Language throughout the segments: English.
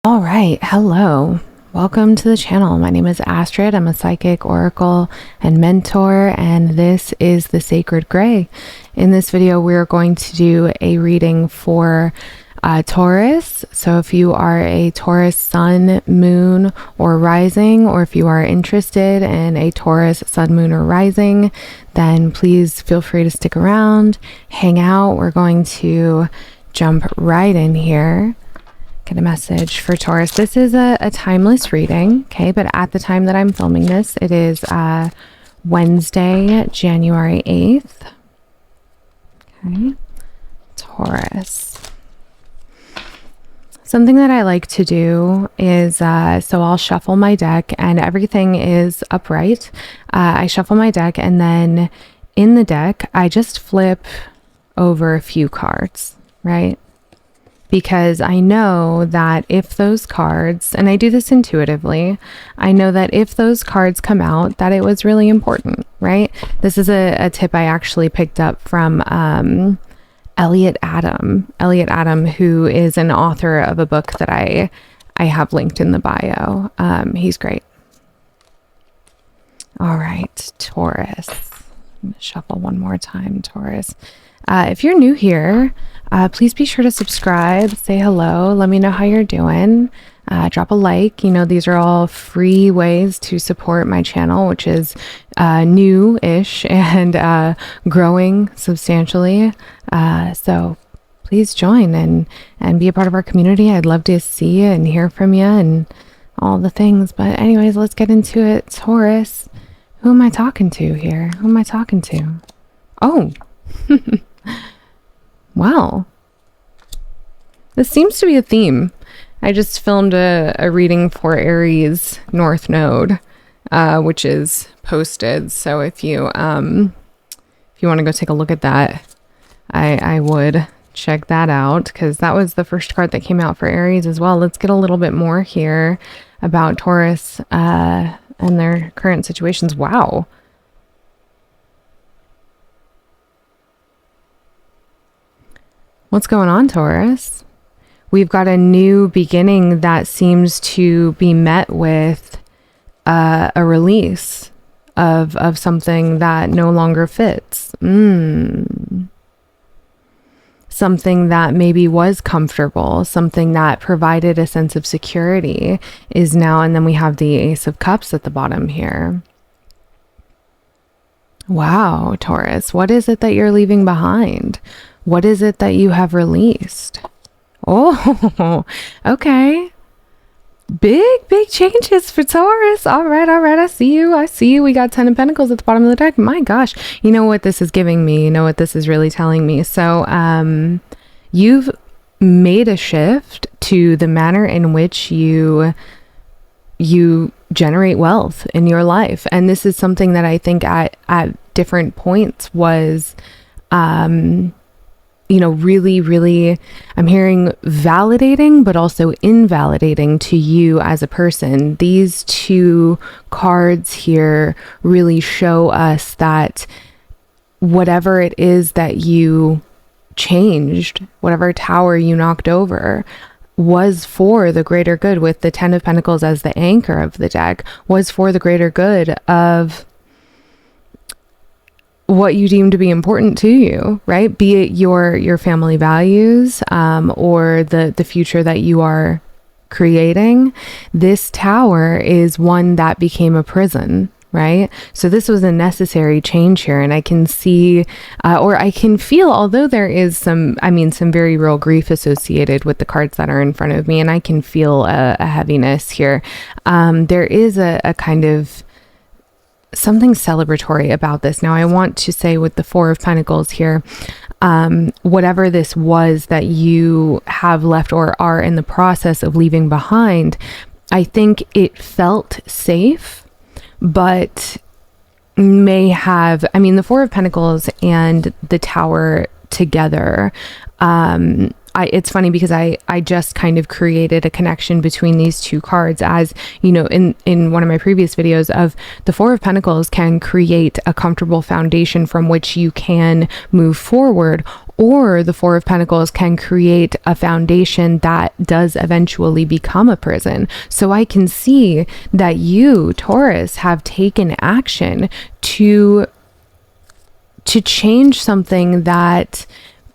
All right, hello. Welcome to the channel. My name is Astrid. I'm a psychic, oracle, and mentor, and this is the Sacred Gray. In this video, we're going to do a reading for Taurus. So if you are a Taurus sun, moon, or rising, or if you are interested in a Taurus sun, moon, or rising, then please feel free to stick around, hang out. We're going to jump right in here. Get a message for Taurus. This is a timeless reading, okay? But at the time that I'm filming this, it is Wednesday, January 8th. Okay, Taurus. Something that I like to do is, so I'll shuffle my deck and everything is upright. I shuffle my deck and then in the deck, I just flip over a few cards, right? Because I know that if those cards, and I do this intuitively, I know that if those cards come out, that it was really important, right? This is a tip I actually picked up from Elliot Adam, who is an author of a book that I have linked in the bio. He's great. All right, Taurus. I'm gonna shuffle one more time, Taurus. If you're new here, please be sure to subscribe, say hello, let me know how you're doing, drop a like. You know, these are all free ways to support my channel, which is new-ish and growing substantially. So please join and be a part of our community. I'd love to see you and hear from you and all the things. But anyways, let's get into it. Taurus, who am I talking to here? Who am I talking to? Oh, wow. This seems to be a theme. I just filmed a reading for Aries North Node, which is posted. So if you want to go take a look at that, I would check that out because that was the first card that came out for Aries as well. Let's get a little bit more here about Taurus and their current situations. Wow. What's going on, Taurus? We've got a new beginning that seems to be met with a release of something that no longer fits. Something that maybe was comfortable, something that provided a sense of security is now, and then we have the Ace of Cups at the bottom here. Wow, Taurus, what is it that you're leaving behind? What is it that you have released? Oh, okay. Big changes for Taurus. All right. I see you. We got 10 of Pentacles at the bottom of the deck. My gosh. You know what this is giving me? You know what this is really telling me? So, you've made a shift to the manner in which you generate wealth in your life. And this is something that I think at different points was, you know, really, I'm hearing validating, but also invalidating to you as a person. These two cards here really show us that whatever it is that you changed, whatever tower you knocked over, was for the greater good, with the 10 of Pentacles as the anchor of the deck, was for the greater good of what you deem to be important to you, right? Be it your family values, or the future that you are creating. This tower is one that became a prison, right? So this was a necessary change here. And I can see, or I can feel, although there is some very real grief associated with the cards that are in front of me, and I can feel a heaviness here. There is a kind of something celebratory about this. Now, I want to say with the 4 of Pentacles here, whatever this was that you have left or are in the process of leaving behind, I think it felt safe, but may have, the 4 of Pentacles and the Tower together, it's funny because I just kind of created a connection between these two cards, as you know, in one of my previous videos, of the Four of Pentacles can create a comfortable foundation from which you can move forward, or the Four of Pentacles can create a foundation that does eventually become a prison. So I can see that you, Taurus, have taken action to change something that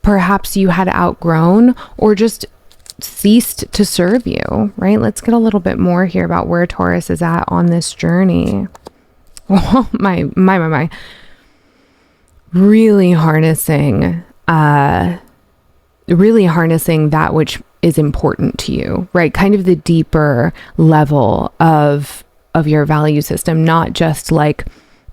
perhaps you had outgrown or just ceased to serve you, right? Let's get a little bit more here about where Taurus is at on this journey. Oh, my. Really harnessing that which is important to you, right? Kind of the deeper level of your value system, not just like,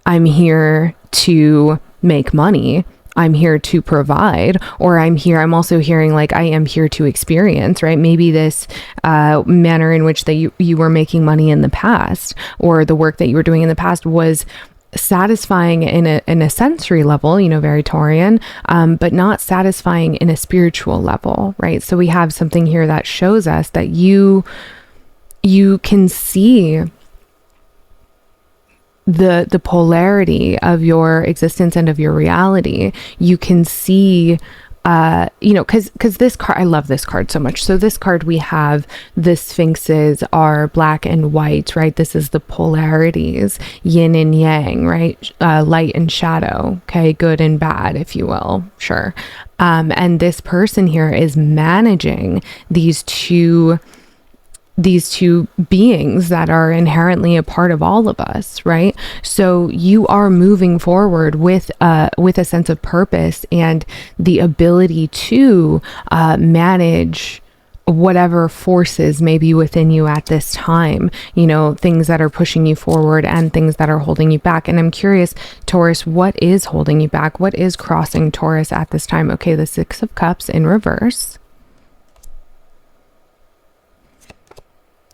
I'm here to make money, I'm here to provide, or I'm also hearing like, I am here to experience, right? Maybe this manner in which that you were making money in the past, or the work that you were doing in the past was satisfying in a sensory level, you know, very Taurian, but not satisfying in a spiritual level, right? So we have something here that shows us that you can see the polarity of your existence and of your reality. You can see, you know, because this card, I love this card so much. So this card, we have the sphinxes are black and white, right? This is the polarities, yin and yang, right? Light and shadow, okay? Good and bad, if you will, sure. And this person here is managing these two beings that are inherently a part of all of us, right? So you are moving forward with a sense of purpose and the ability to manage whatever forces may be within you at this time, you know, things that are pushing you forward and things that are holding you back. And I'm curious, Taurus, what is holding you back? What is crossing Taurus at this time? Okay, the Six of Cups in reverse.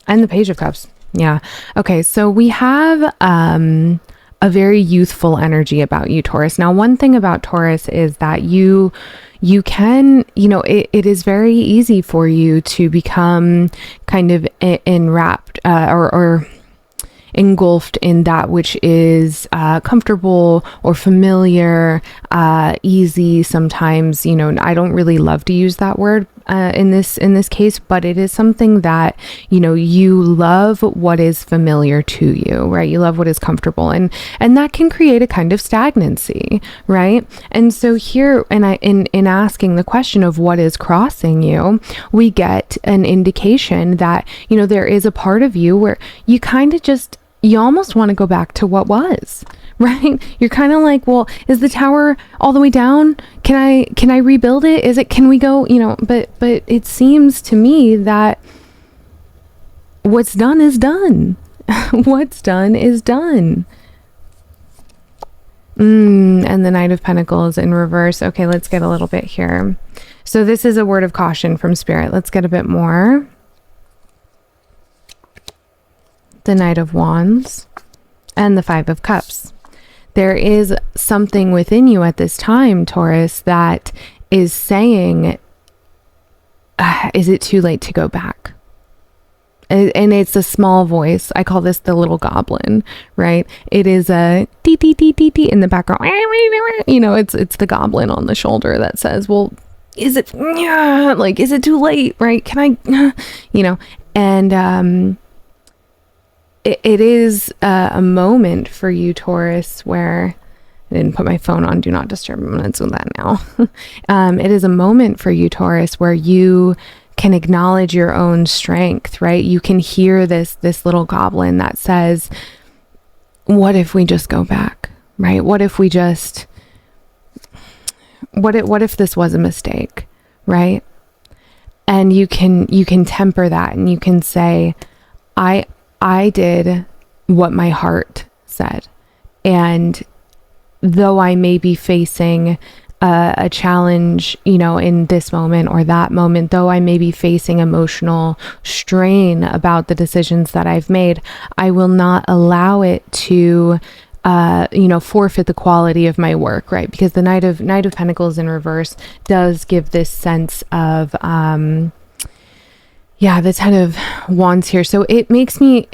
And the Page of Cups. Yeah. Okay. So we have a very youthful energy about you, Taurus. Now, one thing about Taurus is that you can, you know, it is very easy for you to become kind of enwrapped or engulfed in that which is comfortable or familiar, easy. Sometimes, you know, I don't really love to use that word in this case, but it is something that, you know, you love what is familiar to you, right? You love what is comfortable, and that can create a kind of stagnancy, right? And so here, in asking the question of what is crossing you, we get an indication that, you know, there is a part of you where you kind of just, you almost want to go back to what was, right? You're kind of like, well, is the tower all the way down? Can I rebuild it? Can we go, you know, but it seems to me that what's done is done. What's done is done. And the Knight of Pentacles in reverse. Okay, let's get a little bit here. So this is a word of caution from Spirit. Let's get a bit more. The Knight of Wands and the Five of Cups. There is something within you at this time, Taurus, that is saying, is it too late to go back? And it's a small voice. I call this the little goblin, right? It is a dee dee dee dee dee in the background. You know, it's the goblin on the shoulder that says, well, is it, like, is it too late, right? Can I, you know, and it is a moment for you, Taurus, where I didn't put my phone on Do Not Disturb. I'm going to do that now. It is a moment for you, Taurus, where you can acknowledge your own strength, right? You can hear this little goblin that says, what if we just go back, right? What if we just, what if this was a mistake, right? And you can temper that, and you can say, I did what my heart said. And though I may be facing a challenge, you know, in this moment or that moment, though I may be facing emotional strain about the decisions that I've made, I will not allow it to forfeit the quality of my work, right? Because the Knight of Pentacles in reverse does give this sense of, the Ten of Wands here. So it makes me,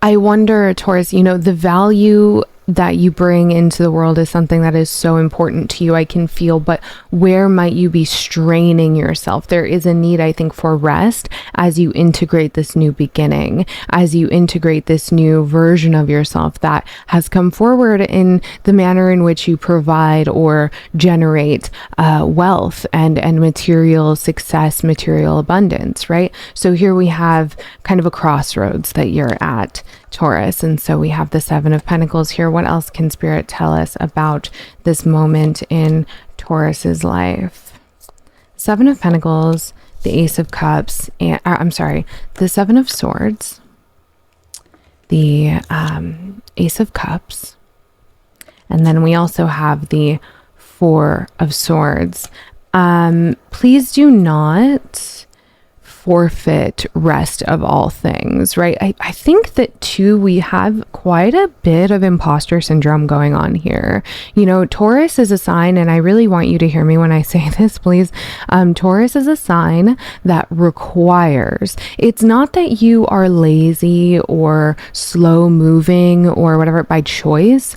I wonder, Taurus, the value that you bring into the world is something that is so important to you, I can feel, but where might you be straining yourself? There is a need, I think, for rest as you integrate this new beginning, as you integrate this new version of yourself that has come forward in the manner in which you provide or generate wealth and material success, material abundance, right? So here we have kind of a crossroads that you're at, Taurus. And so we have the Seven of Pentacles here. What else can Spirit tell us about this moment in Taurus's life? Seven of Pentacles, the Ace of Cups, and the Seven of Swords, the Ace of Cups, and then we also have the Four of Swords. Please do not forfeit rest of all things, right? I think that too, we have quite a bit of imposter syndrome going on here. Taurus is a sign, and I really want you to hear me when I say this, please. Taurus is a sign that requires, it's not that you are lazy or slow moving or whatever by choice.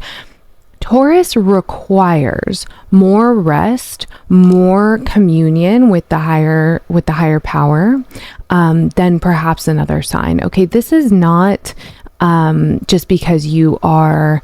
Taurus requires more rest, more communion with the higher power than perhaps another sign. Okay, this is not just because you are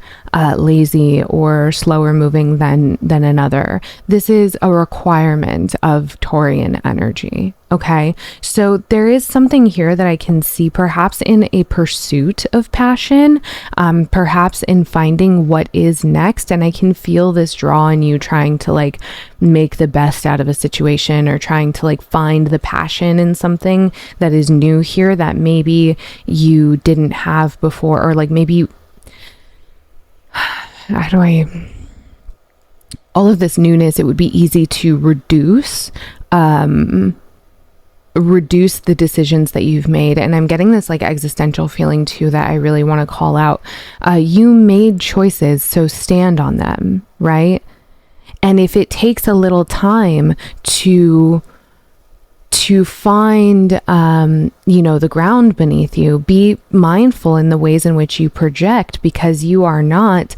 lazy or slower moving than another. This is a requirement of Taurian energy. Okay, so there is something here that I can see perhaps in a pursuit of passion, perhaps in finding what is next. And I can feel this draw in you trying to make the best out of a situation, or trying to find the passion in something that is new here that maybe you didn't have before, or maybe all of this newness, it would be easy to reduce the decisions that you've made. And I'm getting this existential feeling too that I really want to call out. You made choices, so stand on them, right? And if it takes a little time to find, the ground beneath you, be mindful in the ways in which you project, because you are not,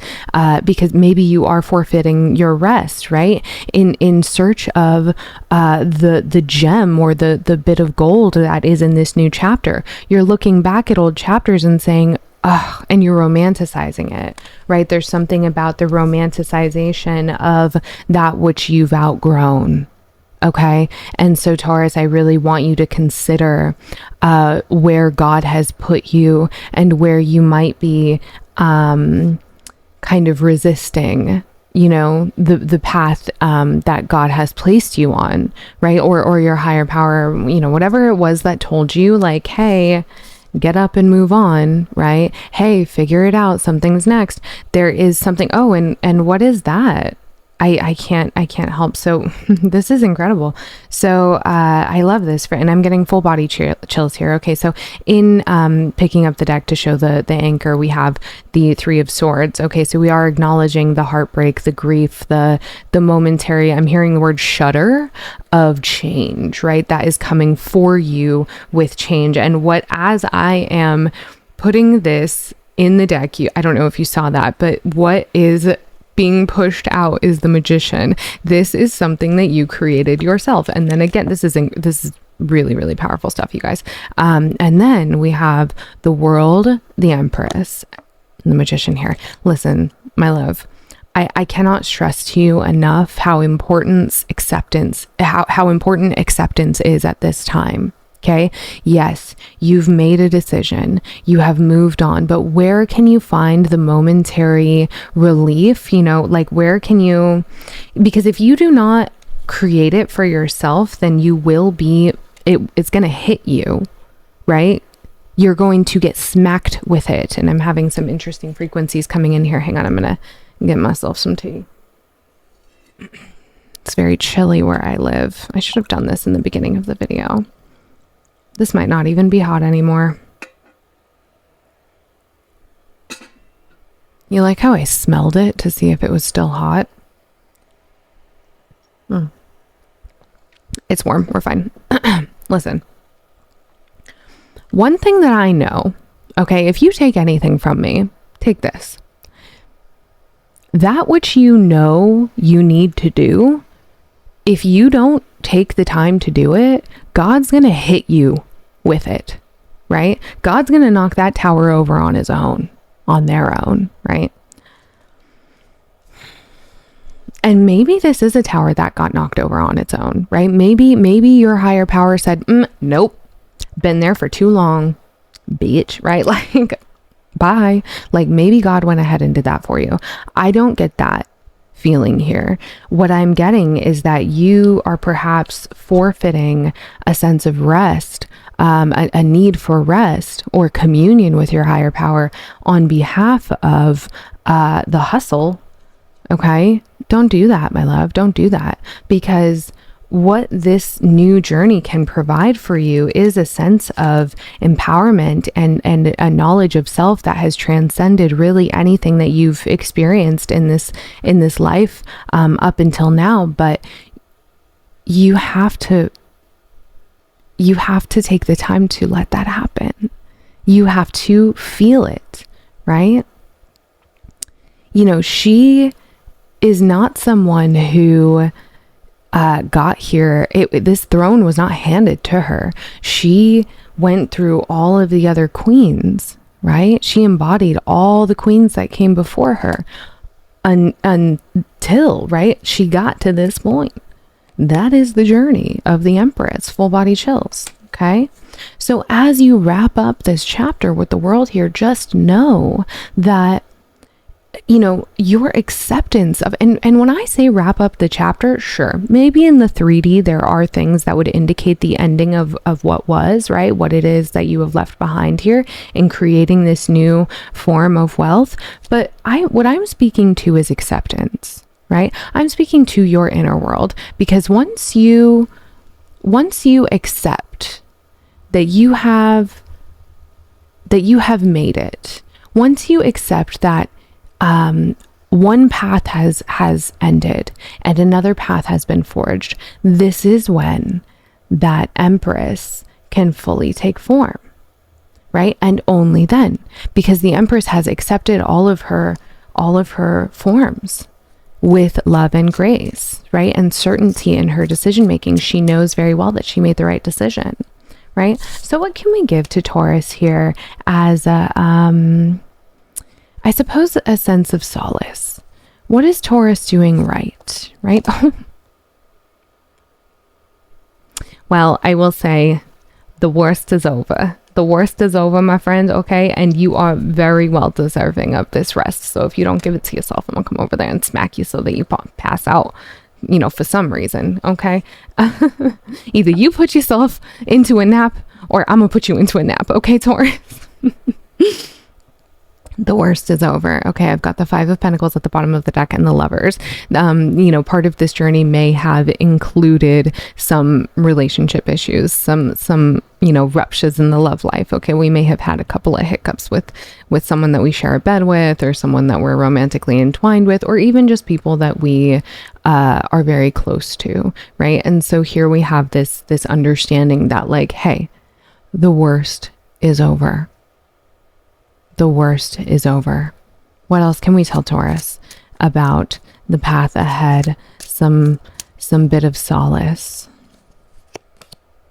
because maybe you are forfeiting your rest, right? In search of the gem or the bit of gold that is in this new chapter. You're looking back at old chapters and saying, oh, and you're romanticizing it, right? There's something about the romanticization of that which you've outgrown. Okay. And so Taurus, I really want you to consider where God has put you and where you might be kind of resisting, the path that God has placed you on, right? Or your higher power, whatever it was that told you hey, get up and move on, right? Hey, figure it out. Something's next. There is something. Oh, and what is that? I can't help. So this is incredible. So I love this, and I'm getting full body chills here. Okay, so in picking up the deck to show the anchor, we have the Three of Swords. Okay, so we are acknowledging the heartbreak, the grief, the momentary, I'm hearing the word shudder of change, right? That is coming for you with change. And as I am putting this in the deck, I don't know if you saw that, but what is being pushed out is the Magician. This is something that you created yourself. And then again, this is really, really powerful stuff, you guys. And then we have the World, the Empress, and the Magician here. Listen, my love, I cannot stress to you enough how important acceptance is at this time. Okay. Yes, you've made a decision. You have moved on, but where can you find the momentary relief? Where can you, because if you do not create it for yourself, then you will be, it's going to hit you, right? You're going to get smacked with it. And I'm having some interesting frequencies coming in here. Hang on. I'm going to get myself some tea. It's very chilly where I live. I should have done this in the beginning of the video. This might not even be hot anymore. You like how I smelled it to see if it was still hot? It's warm. We're fine. Listen. One thing that I know, okay, if you take anything from me, take this. That which you know you need to do, if you don't take the time to do it, God's going to hit you with it, right? God's going to knock that tower over on his own, on their own, right? And maybe this is a tower that got knocked over on its own, right? Maybe your higher power said, nope, been there for too long, bitch, right? Like, bye. Like maybe God went ahead and did that for you. I don't get that feeling here. What I'm getting is that you are perhaps forfeiting a sense of rest, a need for rest or communion with your higher power on behalf of the hustle. Okay? Don't do that, my love. Don't do that, because what this new journey can provide for you is a sense of empowerment and a knowledge of self that has transcended really anything that you've experienced in this life up until now. But you have to take the time to let that happen. You have to feel it, right? You know, she is not someone who got here. This throne was not handed to her. She went through all of the other queens, right? She embodied all the queens that came before her until, right, she got to this point. That is the journey of the Empress. Full body chills. Okay. So as you wrap up this chapter with the world here, just know that, you know, your acceptance of, and when I say wrap up the chapter, sure, maybe in the 3D, there are things that would indicate the ending of what was, right? What it is that you have left behind here in creating this new form of wealth. But what I'm speaking to is acceptance, right? I'm speaking to your inner world, because once you accept that you have made it, once you accept that one path has ended and another path has been forged, this is when that Empress can fully take form, right? And only then, because the Empress has accepted all of her forms with love and grace, right? And certainty in her decision making. She knows very well that she made the right decision, right? So what can we give to Taurus here as I suppose a sense of solace? What is Taurus doing right? Well, I will say the worst is over. The worst is over, my friend, okay? And you are very well deserving of this rest. So if you don't give it to yourself, I'm gonna come over there and smack you so that you pass out, you know, for some reason, okay? Either you put yourself into a nap or I'm gonna put you into a nap, okay, Taurus? The worst is over. Okay, I've got the 5 of Pentacles at the bottom of the deck and the Lovers. You know, part of this journey may have included some relationship issues, some you know, ruptures in the love life. Okay, we may have had a couple of hiccups with someone that we share a bed with, or someone that we're romantically entwined with, or even just people that we are very close to, right? And so here we have this understanding that, like, hey, the worst is over. The worst is over. What else can we tell Taurus about the path ahead? Some bit of solace.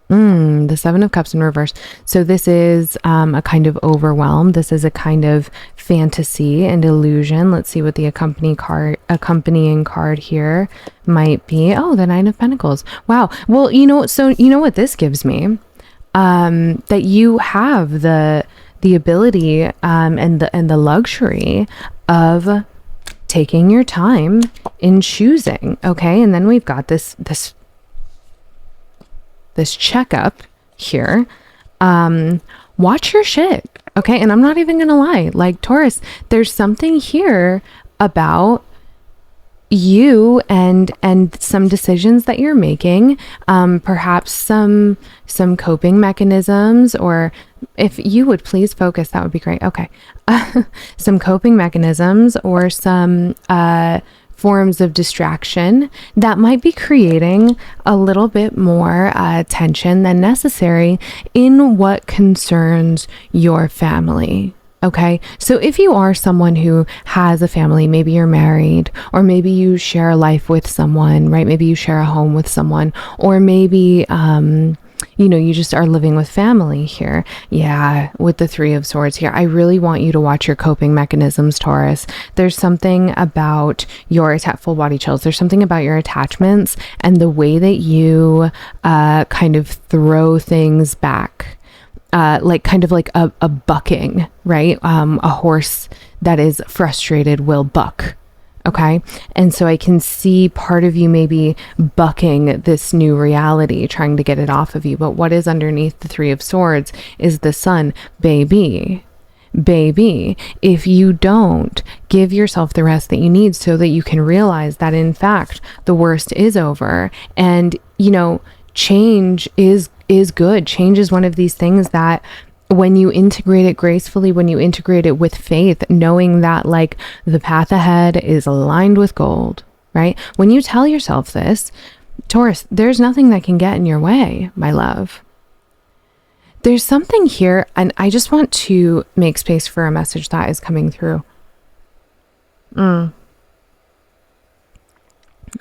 The 7 of Cups in reverse. So this is a kind of overwhelm. This is a kind of fantasy and illusion. Let's see what the accompanying card here might be. Oh, the 9 of Pentacles. Wow. Well, you know, so you know what this gives me? That you have the ability and the luxury of taking your time in choosing. Okay, and then we've got this checkup here. Watch your shit. Okay, and I'm not even gonna lie, like, Taurus, there's something here about you and some decisions that you're making, perhaps some coping mechanisms, or if you would please focus, that would be great. Okay. Some coping mechanisms or some forms of distraction that might be creating a little bit more tension than necessary in what concerns your family. Okay, so if you are someone who has a family, maybe you're married, or maybe you share a life with someone, right? Maybe you share a home with someone, or maybe, you just are living with family here. Yeah, with the Three of Swords here. I really want you to watch your coping mechanisms, Taurus. There's something about your full body chills. There's something about your attachments and the way that you kind of throw things back. Like kind of like a bucking, right? A horse that is frustrated will buck. Okay. And so I can see part of you maybe bucking this new reality, trying to get it off of you. But what is underneath the Three of Swords is the Sun. Baby, if you don't give yourself the rest that you need so that you can realize that in fact the worst is over, and change is good. Change is one of these things that when you integrate it gracefully, when you integrate it with faith, knowing that like the path ahead is aligned with gold, right? When you tell yourself this, Taurus, there's nothing that can get in your way, my love. There's something here, and I just want to make space for a message that is coming through.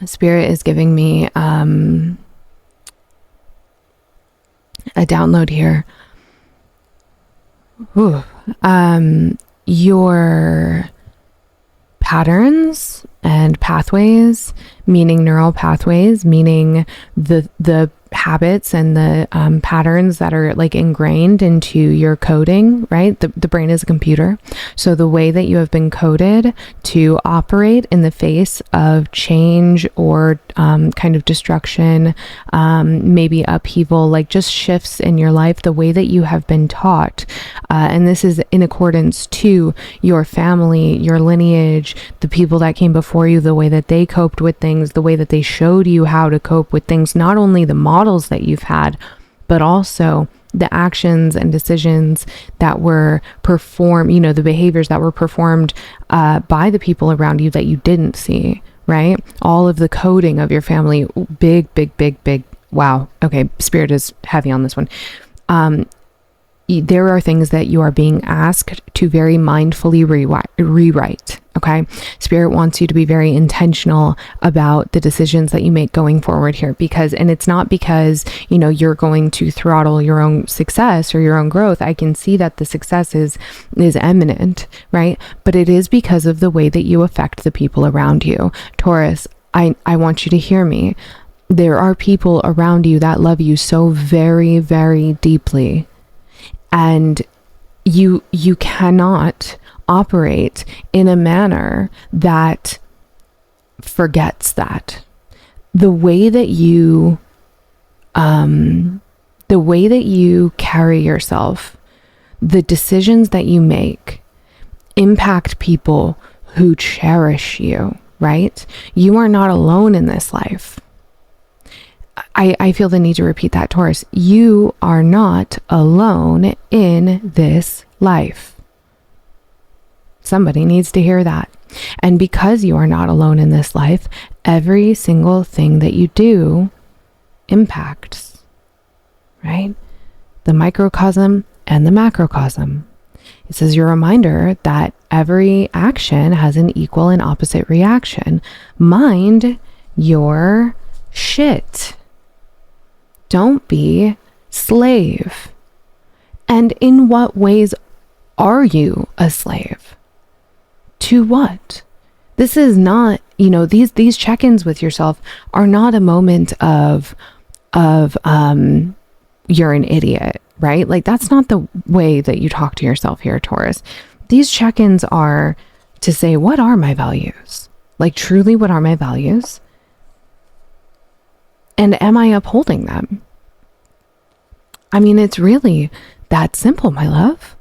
Spirit is giving me a download here. Your patterns and pathways, meaning neural pathways, meaning the habits and the patterns that are like ingrained into your coding, right? The brain is a computer. So the way that you have been coded to operate in the face of change or kind of destruction, maybe upheaval, like just shifts in your life, the way that you have been taught. And this is in accordance to your family, your lineage, the people that came before you, the way that they coped with things, the way that they showed you how to cope with things, not only the models that you've had, but also the actions and decisions that were performed, the behaviors that were performed by the people around you that you didn't see, right? All of the coding of your family, big. Wow. Okay. Spirit is heavy on this one. There are things that you are being asked to very mindfully rewrite. Okay. Spirit wants you to be very intentional about the decisions that you make going forward here, and it's not because, you're going to throttle your own success or your own growth. I can see that the success is eminent, right? But it is because of the way that you affect the people around you. Taurus, I want you to hear me. There are people around you that love you so very, very deeply. And you cannot operate in a manner that forgets that. The way that you carry yourself, the decisions that you make impact people who cherish you, right? You are not alone in this life. I feel the need to repeat that, Taurus. You are not alone in this life. Somebody needs to hear that. And because you are not alone in this life, every single thing that you do impacts, right? The microcosm and the macrocosm. It says your reminder that every action has an equal and opposite reaction. Mind your shit. Don't be slave. And in what ways are you a slave? To what? This is not, these check-ins with yourself are not a moment of you're an idiot, right? Like that's not the way that you talk to yourself here, Taurus. These check-ins are to say, what are my values? Like truly, what are my values? And am I upholding them? I mean, it's really that simple, my love.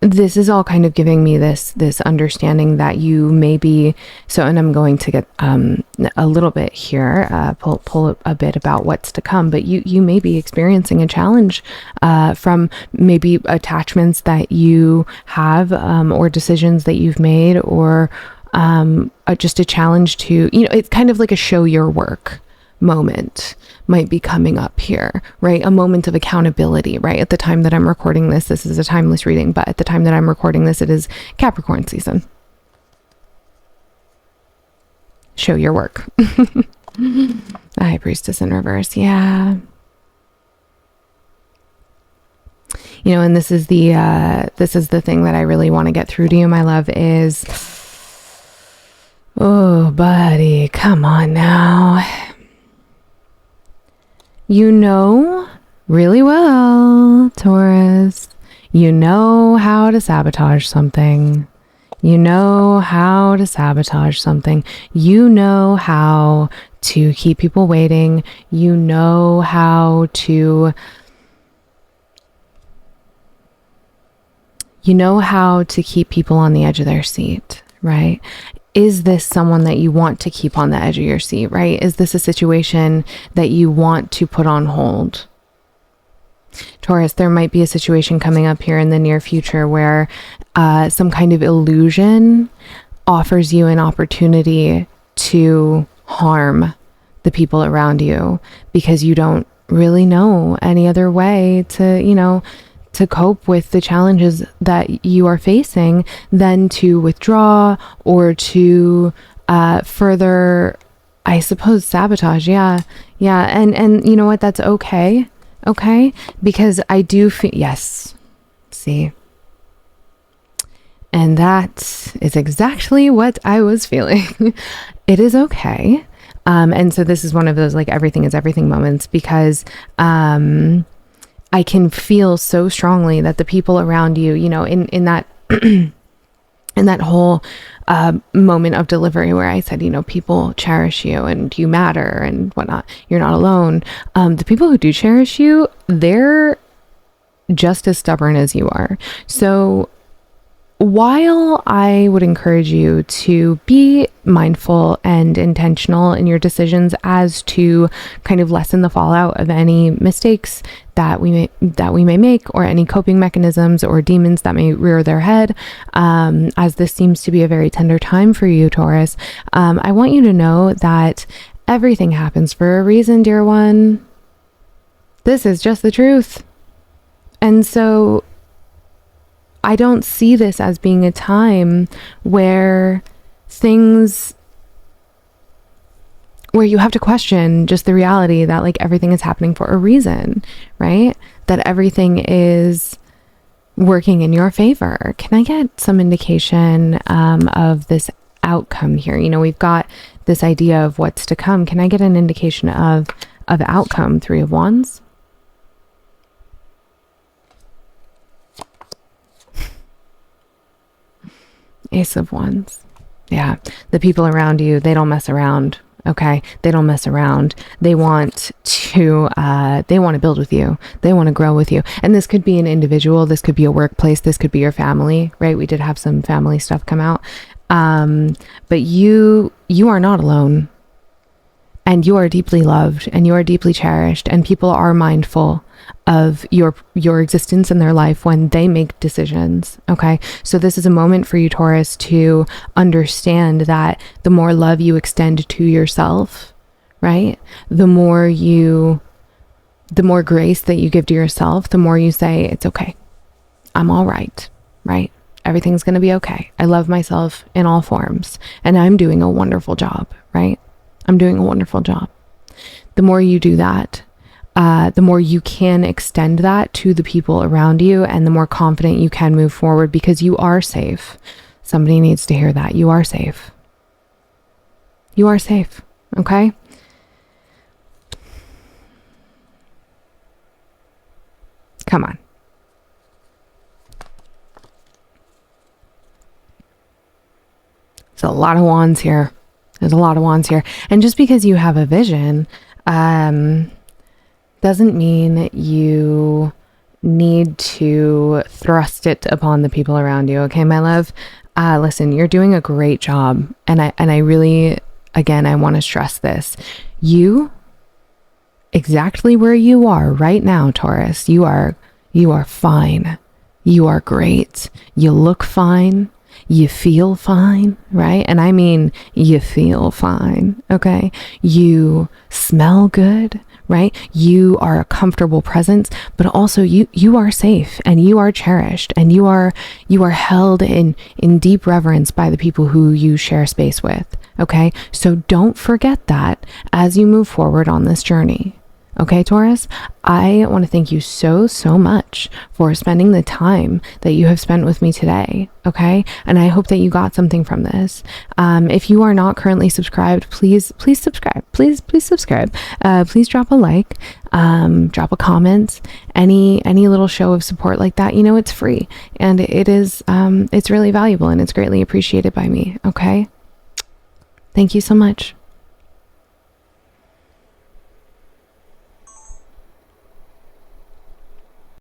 this is all kind of giving me this understanding that you may be, so, and I'm going to get a little bit here, pull a bit about what's to come, but you may be experiencing a challenge from maybe attachments that you have, or decisions that you've made, or just a challenge to, it's kind of like a show your work moment might be coming up here, right? A moment of accountability, right? At the time that I'm recording this is a timeless reading, but at the time that I'm recording this, it is Capricorn season. Show your work. The High Priestess in reverse. Yeah. And this is the thing that I really want to get through to you, my love, is, oh, buddy, come on now. You know really well, Taurus, you know how to sabotage something. You know how to sabotage something. You know how to keep people waiting. You know how to keep people on the edge of their seat, right? Is this someone that you want to keep on the edge of your seat, right? Is this a situation that you want to put on hold? Taurus, there might be a situation coming up here in the near future where some kind of illusion offers you an opportunity to harm the people around you because you don't really know any other way to cope with the challenges that you are facing than to withdraw or to further, I suppose, sabotage. Yeah. And you know what? That's okay. Okay. Because I do feel, yes. See. And that is exactly what I was feeling. It is okay. And so this is one of those like everything is everything moments because, I can feel so strongly that the people around you, in that, in that whole moment of delivery where I said, people cherish you and you matter and whatnot, you're not alone. The people who do cherish you, they're just as stubborn as you are. So while I would encourage you to be mindful and intentional in your decisions as to kind of lessen the fallout of any mistakes that we may make, or any coping mechanisms or demons that may rear their head, as this seems to be a very tender time for you, Taurus, I want you to know that everything happens for a reason, dear one. This is just the truth. And so I don't see this as being a time where you have to question just the reality that like everything is happening for a reason, right? That everything is working in your favor. Can I get some indication of this outcome here? We've got this idea of what's to come. Can I get an indication of outcome? 3 of Wands. Ace of Wands. Yeah. The people around you, they don't mess around. Okay. They don't mess around. They want to build with you. They want to grow with you. And this could be an individual. This could be a workplace. This could be your family, right? We did have some family stuff come out. But you are not alone, and you are deeply loved, and you are deeply cherished, and people are mindful of your existence in their life when they make decisions. Okay. So this is a moment for you, Taurus, to understand that the more love you extend to yourself, right? The more grace that you give to yourself, the more you say, it's okay. I'm all right. Right? Everything's going to be okay. I love myself in all forms, and I'm doing a wonderful job, right? I'm doing a wonderful job. The more you do that, the more you can extend that to the people around you, and the more confident you can move forward because you are safe. Somebody needs to hear that. You are safe. You are safe. Okay? Come on. There's a lot of wands here. There's a lot of wands here. And just because you have a vision, doesn't mean you need to thrust it upon the people around you. Okay, my love. Listen, you're doing a great job. And I really, again, I want to stress this. You, exactly where you are right now, Taurus, you are fine. You are great. You look fine. You feel fine, right? And I mean, you feel fine, okay? You smell good, right? You are a comfortable presence, but also you are safe and you are cherished and you are held in deep reverence by the people who you share space with, okay? So don't forget that as you move forward on this journey. Okay, Taurus, I want to thank you so much for spending the time that you have spent with me today. Okay. And I hope that you got something from this. If you are not currently subscribed, please subscribe. Please subscribe. Please drop a like, drop a comment, any little show of support like that. You know, it's free and it is, it's really valuable and it's greatly appreciated by me. Okay. Thank you so much.